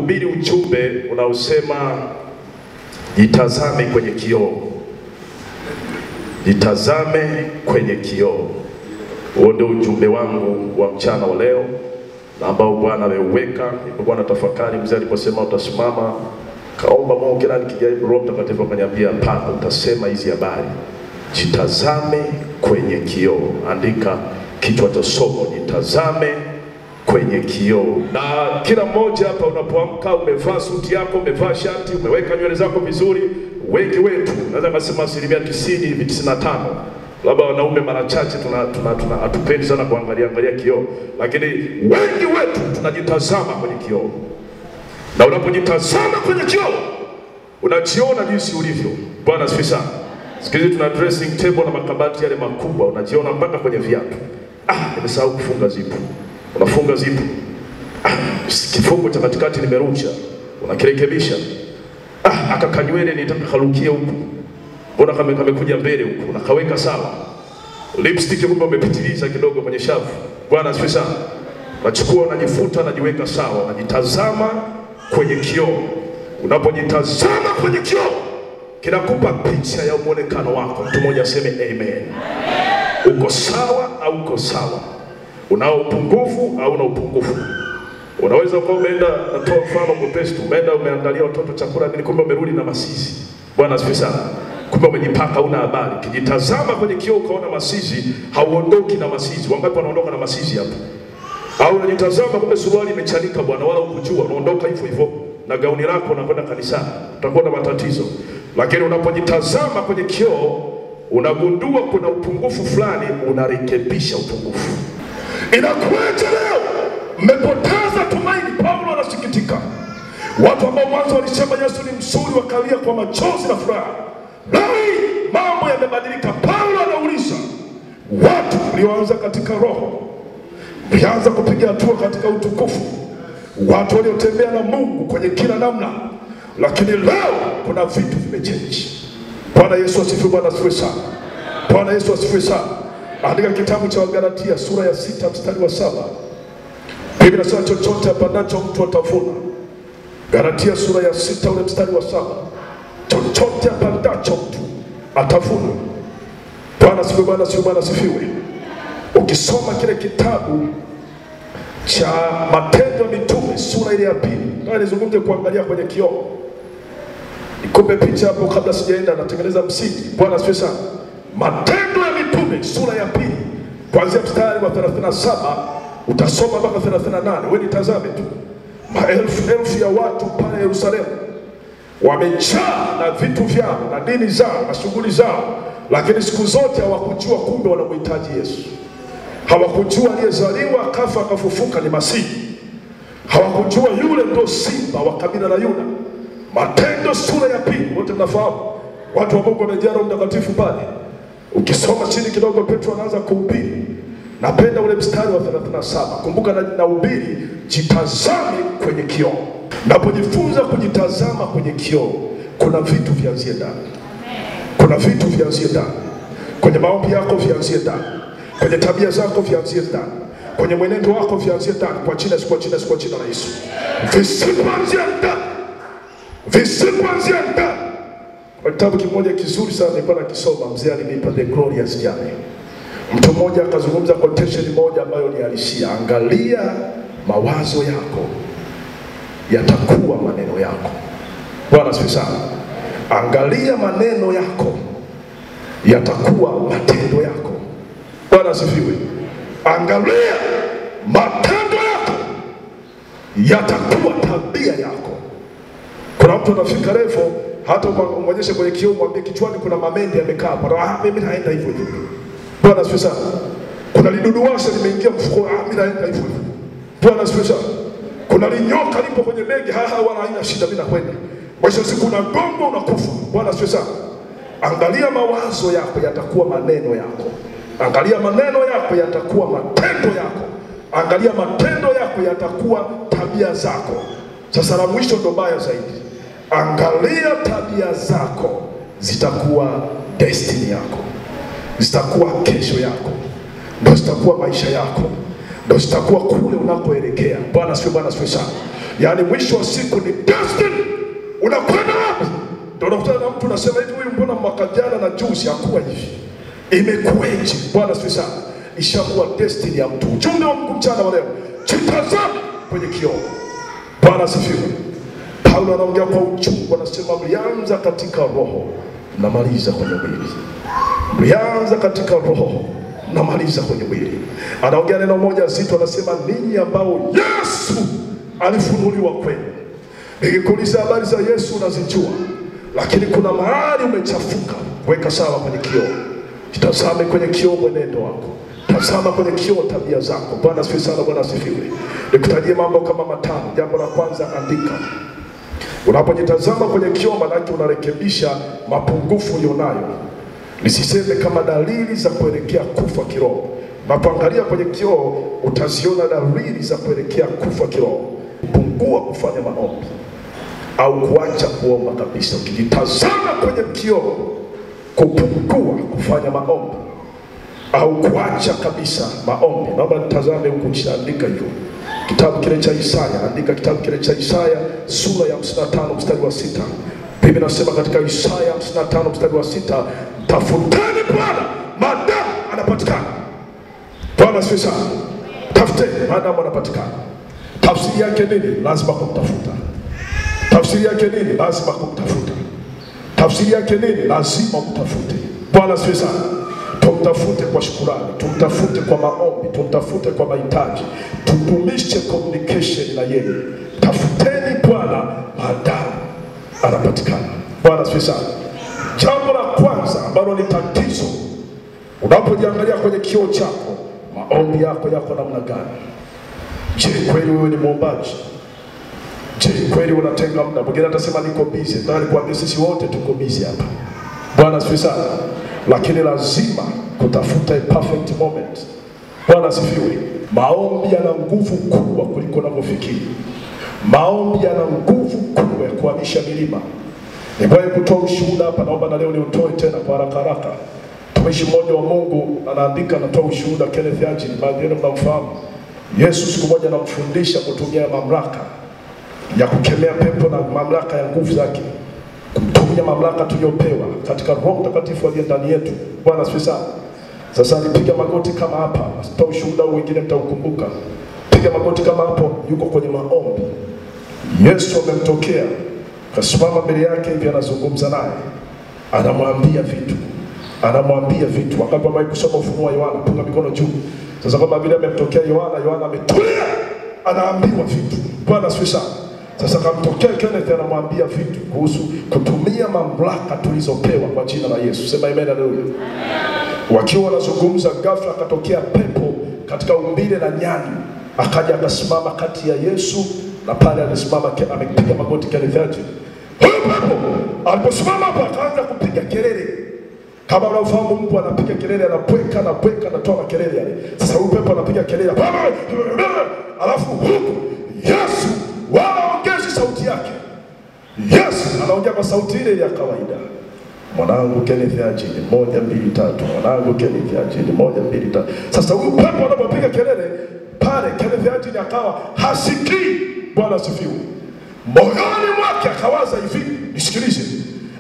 kuhubiri ujumbe unaosema jitazame kwenye kioo. Jitazame kwenye kioo. Huo ndio ujumbe wangu wa mchana wa leo, na ambao Bwana ameuweka. Bwana tafakari mzee aliposema utasimama, kaomba Mungu kila nikijaribu, Roho Mtakatifu akaniambia hapana, utasema hizi habari. Jitazame kwenye kioo. Andika kichwa cha somo, jitazame kwenye kioo. Na kila mmoja hapa unapoamka umevaa suti yako, umevaa shati, umeweka nywele zako vizuri. Wengi wetu, naweza kusema 90 hivi 95. Labda wanaume mara chache hatupendi sana kuangalia kioo, lakini wengi wetu tunajitazama kwenye kioo. Na unapojitazama kwenye kioo, unajiona jinsi ulivyo. Bwana asifiwe sana. Sikizi tuna dressing table na makabati yale makubwa, unajiona mpaka kwenye viatu. Nimesahau kufunga zipu. Unafunga zipu. Kifungo cha katikati nimerusha. Unakirekebisha. Akakanywele nitaka karukia huku. Mbona kamekuja mbele huku, unakaweka sawa. Lipstick kumbe umepitiliza kidogo kwenye shavu. Bwana asifiwe sana. Unachukua, unajifuta, unajiweka sawa, unajitazama kwenye kioo. Unapojitazama kwenye kioo, kinakupa picha ya muonekano wako. Mtu mmoja aseme amen. Uko sawa au uko sawa? Unao upungufu au una upungufu? Unaweza kuwa umeenda, natoa mfano mwepesi, umeenda umeandalia watoto chakula, kumbe umerudi na masizi. Bwana asifiwe sana. Kumbe umejipaka una habari. Kijitazama kwenye kioo ukaona masizi, hauondoki na masizi. Wangapi wanaondoka na masizi hapa? Au unajitazama kumbe suruali imechanika bwana, wala ukujua, unaondoka hivyo hivyo na gauni lako unakwenda kanisani, utakuwa na matatizo. Lakini unapojitazama kwenye kioo, unagundua kuna upungufu fulani, unarekebisha upungufu. Inakuaje leo mmepoteza tumaini? Paulo anasikitika. Watu ambao mwanzo walisema Yesu ni mzuri, wakalia kwa machozi na furaha. Leo mambo yamebadilika. Paulo anauliza, watu walioanza katika roho, walianza kupiga hatua katika utukufu, watu waliotembea na Mungu kwenye kila namna, lakini leo kuna vitu vimechange. Bwana Yesu asifiwe. Bwana asifiwe sana. Bwana Yesu asifiwe sana. Andika kitabu cha Wagalatia sura ya 6 mstari wa 7. Biblia inasema chochote apandacho mtu atavuna. Galatia sura ya 6 ule mstari wa 7. Chochote apandacho mtu atavuna. Bwana asifiwe. Bwana asifiwe. Bwana asifiwe. Ukisoma kile kitabu cha Matendo ya Mitume sura ile ya 2, na nizungumze kuangalia kwenye kioo. Nikombe picha hapo kabla sijaenda, natengeneza msingi. Bwana asifiwe sana. Matendo ya Mitume sura ya 2 kuanzia mstari wa 37 utasoma mpaka 38. Wewe nitazame tu. Maelfu ya watu pale Yerusalemu wamejaa na vitu vyao na dini zao na shughuli zao, lakini siku zote hawakujua kumbe wanamhitaji Yesu. Hawakujua aliyezaliwa akafa akafufuka ni Masihi. Hawakujua yule ndo simba wa kabila la Yuda. Matendo sura ya 2, wote mnafahamu. Watu wa Mungu wamejaa Roho Mtakatifu pale. Ukisoma chini kidogo, Petro anaanza kuhubiri. Napenda ule mstari wa 37. Kumbuka na ubiri, jitazame kwenye kioo. Napojifunza kujitazama kwenye kioo, kuna vitu vianzie ndani. Kuna vitu vianzie ndani. Kwenye maombi yako vianzie ndani. Kwenye tabia zako vianzie ndani. Kwenye mwenendo wako vianzie ndani. Kwa jina la Yesu. Visipoanzia ndani. Visipoanzia ndani. Kitabu kimoja kizuri sana nilikuwa nakisoma, mzee alinipa The Glorious Journey. Mtu mmoja akazungumza quotation moja ambayo ni halisia. Angalia mawazo yako yatakuwa maneno yako. Bwana asifiwe sana. Angalia maneno yako yatakuwa matendo yako. Bwana asifiwe. Angalia matendo yako yatakuwa tabia yako. Kuna mtu anafika refu, hata umwonyeshe kwenye kioo, mwambie kichwani kuna mamende yamekaa hapo, mimi naenda hivyo hivyo. Bwana asifiwe sana. Kuna lidudu washa limeingia mfuko, mimi naenda hivyo hivyo. Bwana asifiwe sana. Kuna linyoka lipo kwenye begi, wala haina shida, mimi nakwenda. Mwisho siku na gongo unakufa. Bwana asifiwe sana. Angalia mawazo yako yatakuwa maneno yako. Angalia maneno yako yatakuwa matendo yako. Angalia matendo yako yatakuwa tabia zako. Sasa la mwisho ndo baya zaidi. Angalia tabia zako zitakuwa destiny yako. Zitakuwa kesho yako. Ndio zitakuwa maisha yako. Ndio zitakuwa kule unakoelekea. Bwana asifiwe. Bwana asifiwe sana. Yaani mwisho wa siku ni destiny. Unakwenda wapi? Ndio unakutana na mtu unasema hivi, huyu mbona mwaka jana na juzi hakuwa hivi? Imekuweje? Bwana asifiwe sana. Ishakuwa destiny ya mtu. Ujumbe wa Mungu mchana wa leo, jitazame kwenye kioo. Bwana asifiwe. Paulo anaongea kwa uchungu, anasema mlianza katika roho na maliza kwenye mwili. Mlianza katika roho na maliza kwenye mwili. Anaongea neno moja zito, anasema ninyi ambao Yesu alifunuliwa kwenu. Nikikuuliza habari za Yesu unazijua, lakini kuna mahali umechafuka. Weka sawa kwenye kioo. Tazame kwenye kioo mwenendo wako. Tazama kwenye kioo tabia zako. Bwana asifiwe sana. Bwana asifiwe. Nikutajie mambo kama matano. Jambo la kwanza, andika. Unapojitazama kwenye kioo, maana unarekebisha mapungufu ulionayo. Nisiseme kama dalili za kuelekea kufa kiroho. Unapoangalia kwenye kioo utaziona dalili za kuelekea kufa kiroho. Kupungua kufanya maombi au kuacha kuomba kabisa. Ukijitazama kwenye kioo, kupungua kufanya maombi au kuacha kabisa maombi. Naomba nitazame huku nishaandika hivyo. Kitabu kile cha Isaya, andika kitabu kile cha Isaya sura ya 55 mstari wa 6. Biblia inasema katika Isaya 55 mstari wa 6, tafuteni Bwana maadamu anapatikana. Bwana asifiwe sana. Tafuteni maadamu anapatikana. Tafsiri yake nini? Lazima kumtafuta. Tafsiri yake nini? Lazima kumtafuta. Tafsiri yake nini? Lazima kumtafute. Bwana asifiwe sana. Tumtafute kwa shukrani, tumtafute kwa maombi, tumtafute kwa mahitaji, tudumishe communication na yeye. Tafuteni Bwana maadamu anapatikana. Bwana asifiwe sana. Jambo la kwanza ambalo ni tatizo, unapojiangalia kwenye kioo chako, maombi yako yako namna gani? Je, kweli wewe ni muombaji? Je, kweli unatenga muda? Mwingine atasema niko busy. Ndio nikuambia sisi wote tuko busy hapa. Bwana asifiwe sana. Lakini lazima kutafuta a perfect moment. Bwana asifiwe. Maombi yana nguvu kubwa kuliko unavyofikiri. Maombi yana nguvu kubwa ya kuhamisha milima. Nimewahi kutoa ushuhuda hapa, naomba na leo niutoe tena kwa haraka haraka. Mtumishi mmoja wa Mungu anaandika, anatoa ushuhuda, Kenneth Hagin, baadhi yenu mnamfahamu. Yesu siku moja anamfundisha kutumia mamlaka ya kukemea pepo na mamlaka ya nguvu zake. Kutumia mamlaka tuliyopewa katika Roho Mtakatifu aliye ndani yetu. Bwana asifiwe sana. Sasa alipiga magoti kama hapa. Sitoa ushuhuda wengine mtaukumbuka. Piga magoti kama hapo, yuko kwenye maombi. Yesu amemtokea, kasimama mbele yake hivi, anazungumza naye. Anamwambia vitu. Wakati ambaye kusoma Ufunuo wa Yohana, punga mikono juu. Sasa kama vile amemtokea Yohana ametulia, anaambiwa vitu. Bwana asifiwe sana. Sasa kamtokea Kenneth, anamwambia vitu kuhusu kutumia mamlaka tulizopewa kwa jina la Yesu. Sema amen, haleluya. Wakiwa wanazungumza, ghafla akatokea pepo katika umbile la nyani, akaja akasimama kati ya Yesu na pale alisimama, amepiga magoti Kenneth Hagin. Huyo pepo aliposimama hapo akaanza kupiga kelele. Kama unafahamu mtu anapiga kelele, anapweka, anatoa kelele yale. Sasa huyo pepo anapiga kelele. Alafu huko Yesu waongeza sauti yake. Yesu anaongea kwa sauti ile ya kawaida. Mwanangu Kenneth Hagin, 1 2 3. Mwanangu Kenneth Hagin, 1 2 3. Sasa huyo pepo anapopiga kelele pale, Kenneth Hagin akawa hasikii. Bwana asifiwe. Moyoni mwake akawaza hivi, nisikilize.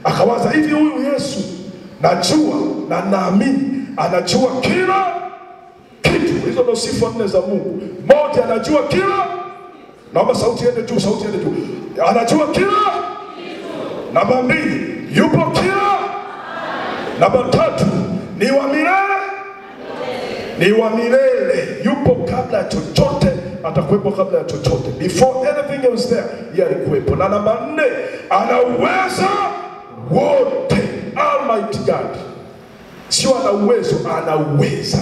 Akawaza hivi, huyu Yesu najua na naamini anajua kila kitu. Hizo ndio sifa 4 za Mungu. Moja, anajua kila. Naomba sauti iende juu, anajua kila. Namba 2, yupo kila. Namba 3, ni wa milele. Yupo kabla ya chochote, atakuwepo kabla ya chochote. Before anything was there, yeye alikuwepo. Na namba 4, ana uwezo wote. Almighty God. Sio ana uwezo, anaweza.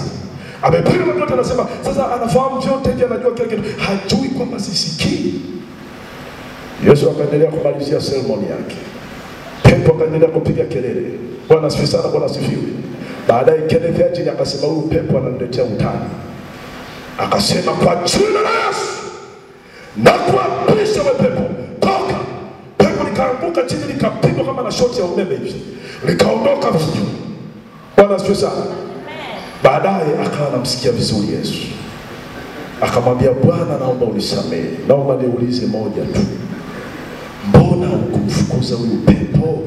Amepiga magoti, anasema sasa anafahamu vyote, ndiye anajua kile kitu. Hajui kwamba sisikii. Yesu akaendelea kumalizia sermoni yake. Pepo akaendelea kupiga kelele. Bwana asifiwe sana. Bwana asifiwe. Baadaye Kenneth Hagin akasema huyu pepo ananiletea utani. Akasema kwa jina la Yesu na kuapisha wewe pepo, toka. Pepo likaanguka chini, likapigwa kama na shoti ya umeme hivi, likaondoka. Bwana asifiwe sana. Baadaye akawa anamsikia vizuri Yesu. Akamwambia, Bwana naomba unisamehe. Naomba niulize moja tu. Mbona hukumfukuza huyu pepo?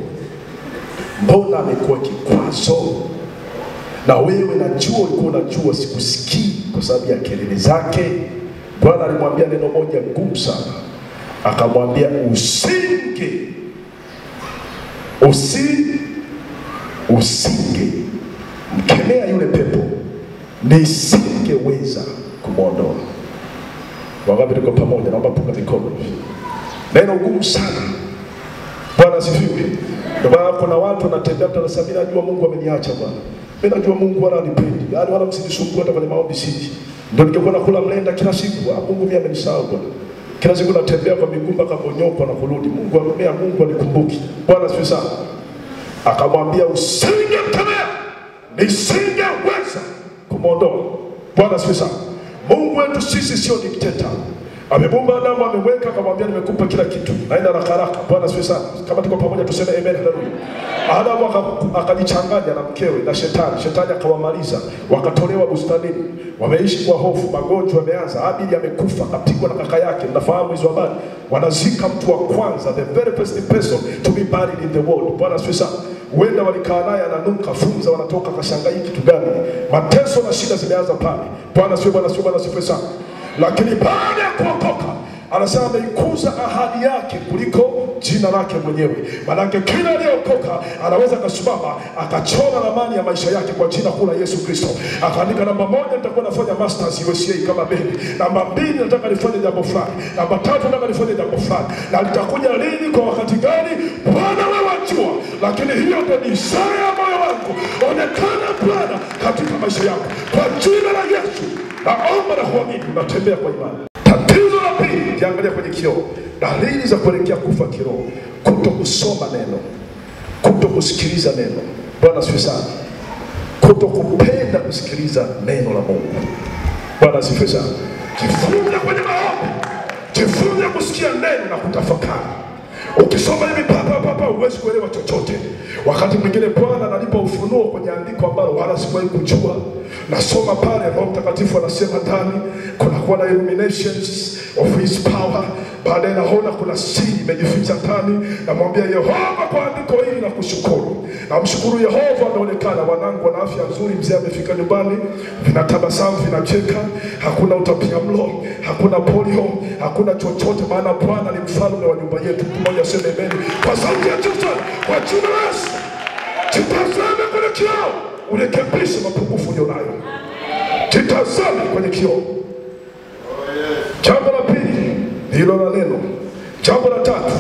Mbona amekuwa kikwazo? Na wewe najua ulikuwa unajua sikusikii kwa sababu ya kelele zake. Bwana alimwambia neno moja ngumu sana. Akamwambia, usinge mkemea yule pepo, nisingeweza kumuondoa. Wangapi tuko pamoja? Naomba punga mikono. Neno ngumu sana. Bwana asifiwe. Ndio maana kuna watu wanatembea mtu anasema, mimi najua Mungu ameniacha bwana. Mimi najua Mungu wala hanipendi. Yaani wala msinisumbue hata kwenye maombi siji. Ndio ningekuwa nakula mlenda kila siku. Mungu mimi amenisahau bwana. Kila siku natembea kwa miguu mpaka Bonyokwa na kurudi. Mungu alikumbuki. Bwana asifiwe sana. Akamwambia, usingemkemea, nisingeweza kumuondoa. Bwana asifiwe sana. Mungu wetu sisi sio dikteta. Amemuumba Adamu, ameweka, akamwambia nimekupa kila kitu. Naenda haraka. Bwana asifiwe sana. Kama tuko pamoja tuseme amen, haleluya. Adamu akajichanganya na mkewe na shetani. Shetani akawamaliza, wakatolewa bustanini. Wameishi kwa hofu, magonjwa yameanza. Abili amekufa, akapigwa na kaka yake. Mnafahamu hizo habari. Wanazika mtu wa kwanza, the very first person to be buried in the world. Bwana asifiwe sana. Wenda walikaa naye ananuka, funza wanatoka, kashangaa hiki kitu gani? Mateso na shida zimeanza pale. Bwana asifiwe sana. Lakini baada ya kuokoka, anasema ameikuza ahadi yake kuliko jina lake mwenyewe. Maana kila aliyeokoka anaweza kusimama akachora ramani ya maisha yake kwa jina kuu la Yesu Kristo. Akaandika, namba 1 nitakuwa nafanya masters USA kama bendi. Namba 2 nataka nifanye jambo fulani. Namba 3 nataka nifanye jambo fulani. Na litakuja lini, kwa wakati gani? Bwana wewe wajua. Lakini hiyo ndio desire ya moyo wangu. Onekana Bwana katika maisha yako. Kwa jina la Yesu. Naomba na kuamini unatembea kwa imani. Tatizo la pili, kiangalia kwenye kioo. Dalili za kuelekea kufa kiroho: kutokusoma neno, kutokusikiliza neno. Bwana asifiwe sana. Kutokupenda kusikiliza neno la Mungu. Bwana asifiwe sana. Jifunze kwenye maombi, jifunze kusikia neno na kutafakari. Ukisoma hivi papa huwezi kuelewa chochote. Wakati mwingine Bwana ananipa ufunuo kwenye andiko ambalo wala sikuwahi kujua. Nasoma pale, Roho Mtakatifu anasema ndani kunakuwa na illuminations of his power. Baadaye naona kuna siri imejificha ndani. Namwambia Yehova kwa andiko hili na kushukuru. Namshukuru Yehova, anaonekana wanangu wana afya nzuri, mzee amefika nyumbani, vinatabasamu, vinacheka, hakuna utapiamlo, hakuna polio, hakuna chochote, maana Bwana ni mfalme wa nyumba yetu. Mmoja aseme amen kwa sauti ya juu sana, kwa jina la Yesu. Jitazame kwenye kioo, urekebishe mapungufu ulionayo. Jitazame kwenye kioo. Jambo la pili ni hilo la neno. Jambo la tatu,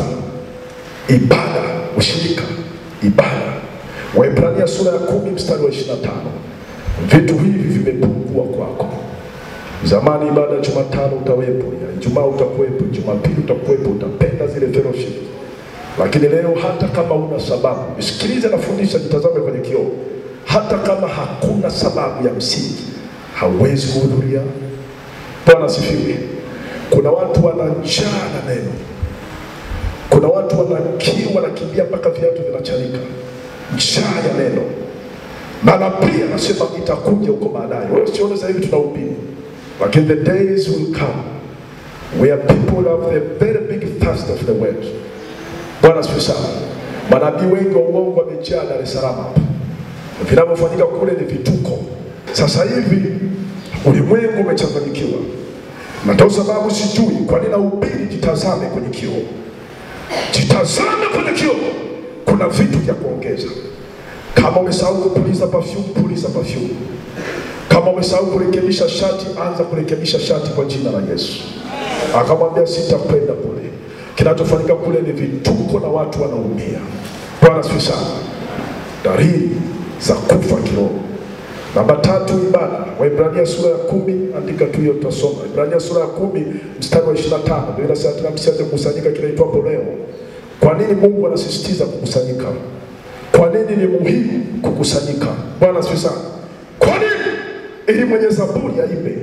ibada, ushirika, ibada. Waebrania sura ya 10 mstari wa 25. Vitu hivi vimepungua kwako. Zamani ibada ya Jumatano utawepo, ya Ijumaa utakuwepo, Jumapili utakuwepo, utapenda zile fellowship. Lakini leo hata kama una sababu, usikilize na fundisha, jitazame kwenye kioo. Hata kama hakuna sababu ya msingi, hauwezi kuhudhuria. Bwana asifiwe. Kuna watu wana njaa na neno. Kuna watu wana kiu, wanakimbia mpaka viatu vinachanika. Njaa ya neno. Na nabii anasema itakuja huko baadaye. Wewe usione sasa hivi tunahubiri. Lakini the days will come where people have the very big thirst of the word. Bwana asifiwe sana. Manabii wengi wa uongo wamejaa Dar es Salaam hapa. Vinavyofanyika kule ni vituko. Sasa hivi ulimwengu umechanganyikiwa. Na ndio sababu sijui kwa nini nahubiri. Jitazame kwenye kioo. Jitazame kwenye kioo. Kuna vitu vya kuongeza. Kama umesahau kupuliza perfume, puliza perfume. Kama umesahau kurekebisha shati, anza kurekebisha shati kwa jina la Yesu. Akamwambia sitapenda kule. Kinachofanyika kule ni vituko na watu wanaumia. Bwana asifiwe sana. Dalili za kufa kiroho. Namba 3, ibada. Waebrania sura ya 10, andika tu hiyo tutasoma. Waebrania sura ya 10 mstari wa 25. Biblia inasema msiache kukusanyika kile itwapo leo. Kwa nini Mungu anasisitiza kukusanyika? Kwa nini ni muhimu kukusanyika? Bwana asifiwe sana. Kwa nini? Ili mwenye zaburi aimbe.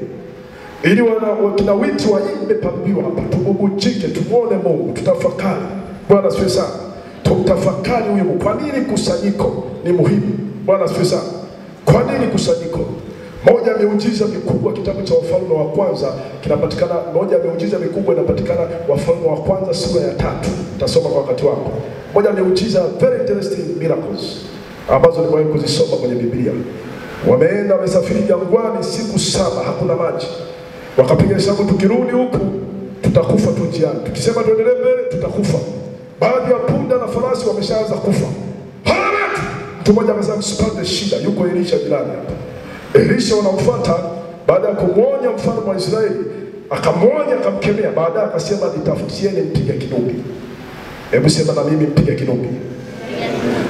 Ili wakina witi waimbe pambiwa hapa. Tububujike, tumuone Mungu, tutafakari. Bwana asifiwe sana. Tumtafakari huyu. Kwa nini kusanyiko ni muhimu? Bwana asifiwe sana. Kwa nini kusanyiko? Moja ya miujiza mikubwa kitabu cha Wafalme wa kwanza kinapatikana, moja ya miujiza mikubwa inapatikana Wafalme wa kwanza sura ya 3. Tasoma kwa wakati wako. Moja ya miujiza very interesting miracles ambazo nimewahi kuzisoma kwenye Biblia. Wameenda wamesafiri jangwani siku 7, hakuna maji. Wakapiga hesabu, tukirudi huku tutakufa tu njiani. Tukisema tuendelee mbele tutakufa. Baadhi ya punda na farasi wameshaanza kufa. Haleluya! Mtu mmoja akasema msipate shida, yuko Elisha jirani hapa. Elisha wanamfuata, baada ya kumwonya mfalme wa Israeli, akamwonya akamkemea, baadaye akasema nitafutieni mpiga kinubi. Hebu sema na mimi mpiga kinubi.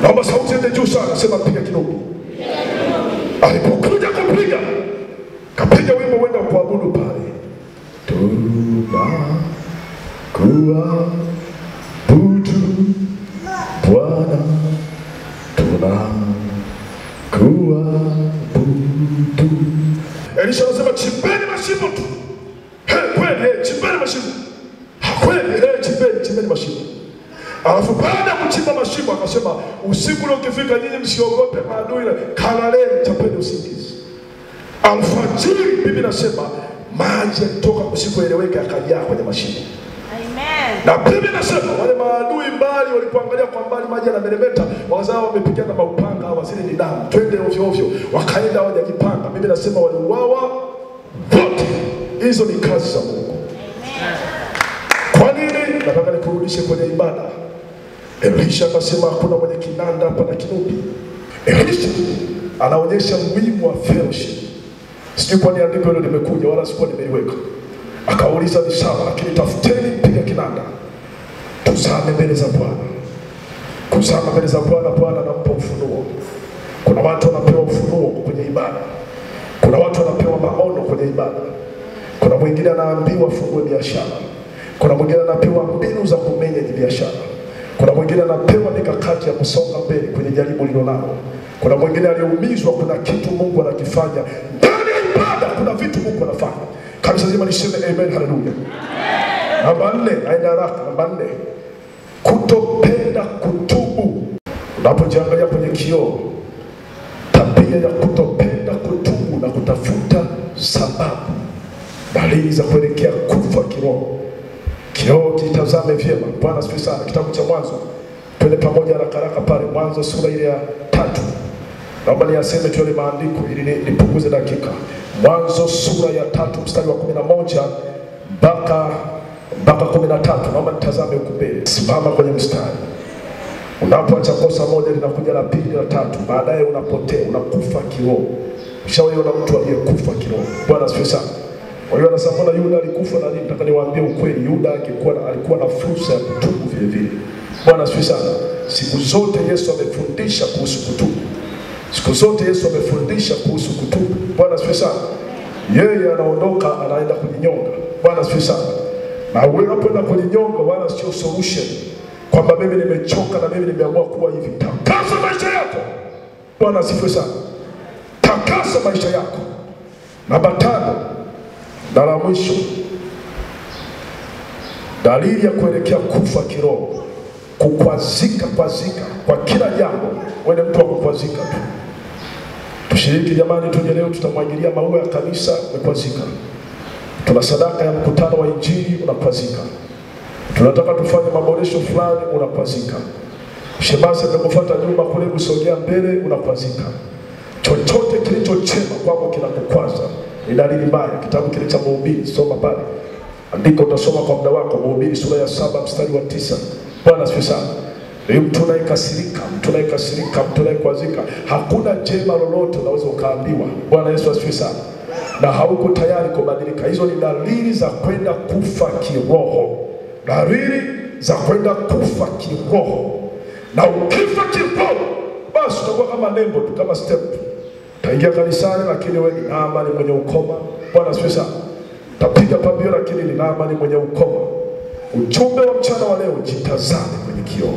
Naomba sauti iende juu sana, sema mpiga kinubi. Alipokuja kupiga, kapiga wimbo wenda kuabudu pale. Tunakuabudu Bwana, tunakuabudu. Elisha anasema chimbeni mashimo tu. Kweli, chimbeni mashimo. Kweli, chimbeni mashimo. Alafu baada ya kuchimba mashimo akasema usiku ule ukifika nyinyi msiogope maadui, kalaleni, chapeni usingizi. Alfajiri Biblia inasema maji yalitoka kusikoeleweka yakajaa kwenye mashimo. Amen. Na Biblia inasema wale maadui mbali walipoangalia kwa mbali maji yanameremeta, wazao wamepigana maupanga, wazile ni damu, twende ovyo ovyo, wakaenda hawajajipanga. Biblia inasema waliuawa wote. Hizo ni kazi za Mungu. Amen. Kwa nini? Nataka nikurudishe kwenye ibada. Elisha akasema hakuna mwenye kinanda hapa na kinubi. Elisha anaonyesha umuhimu wa fellowship. Sijui kwa nini andiko hilo limekuja wala sikuwa nimeliweka. Akauliza ni sawa, lakini tafuteni mpiga kinanda. Tuzame mbele za Bwana. Kuzama mbele za Bwana, Bwana anampa ufunuo. Kuna watu wanapewa ufunuo kwenye ibada. Kuna watu wanapewa maono kwenye ibada. Kuna mwingine anaambiwa fungue biashara. Kuna mwingine anapewa mbinu za kumenya biashara. Kuna mwingine anapewa mikakati ya kusonga mbele kwenye jaribu lilonalo. Kuna mwingine aliumizwa, kuna kitu Mungu anakifanya. Ndani ya ibada kuna vitu Mungu anafanya. Kanisa zima niseme amen, haleluya. Namba 4, aina haraka. Namba 4, kutopenda kutubu. Unapojiangalia kwenye kioo, tabia ya kutopenda kutubu na kutafuta sababu, dalili za kuelekea kufa kiroho. Kioo kitazame vyema. Bwana asifiwe sana. Kitabu cha Mwanzo, twende pamoja haraka pale Mwanzo sura ile ya 3. Naomba niaseme tu ile maandiko ili nipunguze dakika. Mwanzo sura ya 3 mstari wa 11 mpaka 13. Naomba nitazame huko mbele. Simama kwenye mstari. Unapoacha kosa moja linakuja la pili, la tatu, baadaye unapotea, unakufa kiroho. Ushawaona mtu aliyekufa kiroho? Bwana asifiwe sana. Kwa hiyo anasema mbona Yuda alikufa na nini? Nataka niwaambie ukweli, Yuda alikuwa na fursa ya kutubu vile vile. Bwana asifiwe sana. Siku zote Yesu amefundisha kuhusu kutubu. Siku zote Yesu amefundisha kuhusu kutubu. Bwana asifiwe sana. Yeye anaondoka anaenda kujinyonga. Bwana asifiwe sana. Na unapoenda kujinyonga wala sio solution. Kwamba mimi nimechoka na mimi nimeamua kuwa hivi. Takasa maisha yako. Bwana asifiwe sana. Takasa maisha yako. Namba 5 na la mwisho, dalili ya kuelekea kufa kiroho, kukwazika kwa kila jambo. Wewe mtu wa kukwazika tu. Tushiriki jamani, tuje leo tutamwagilia maua ya kanisa, umekwazika. Tuna sadaka ya mkutano wa injili, unakwazika. Tunataka tufanye maboresho fulani, unakwazika. Shemasi amekufuata nyuma kule kusogea mbele, unakwazika. Chochote kilichochema kwako kinakukwaza ni dalili mbaya. Kitabu kile cha Mhubiri, soma pale. Andika, utasoma kwa muda wako. Mhubiri sura ya 7 mstari wa 9. Bwana asifiwe sana. Ni mtu anayekasirika, mtu anayekwazika, hakuna jema lolote unaweza ukaambiwa. Bwana Yesu asifiwe sana. Na hauko tayari kubadilika. Hizo ni dalili za kwenda kufa kiroho. Dalili za kwenda kufa kiroho. Na ukifa kiroho, basi utakuwa kama nembo tu, kama step. Taingia kanisani lakini wewe ni Naamani mwenye ukoma. Bwana asifiwe sana. Tapiga pambio lakini ni Naamani mwenye ukoma. Ujumbe wa mchana wa leo, jitazame kwenye kioo.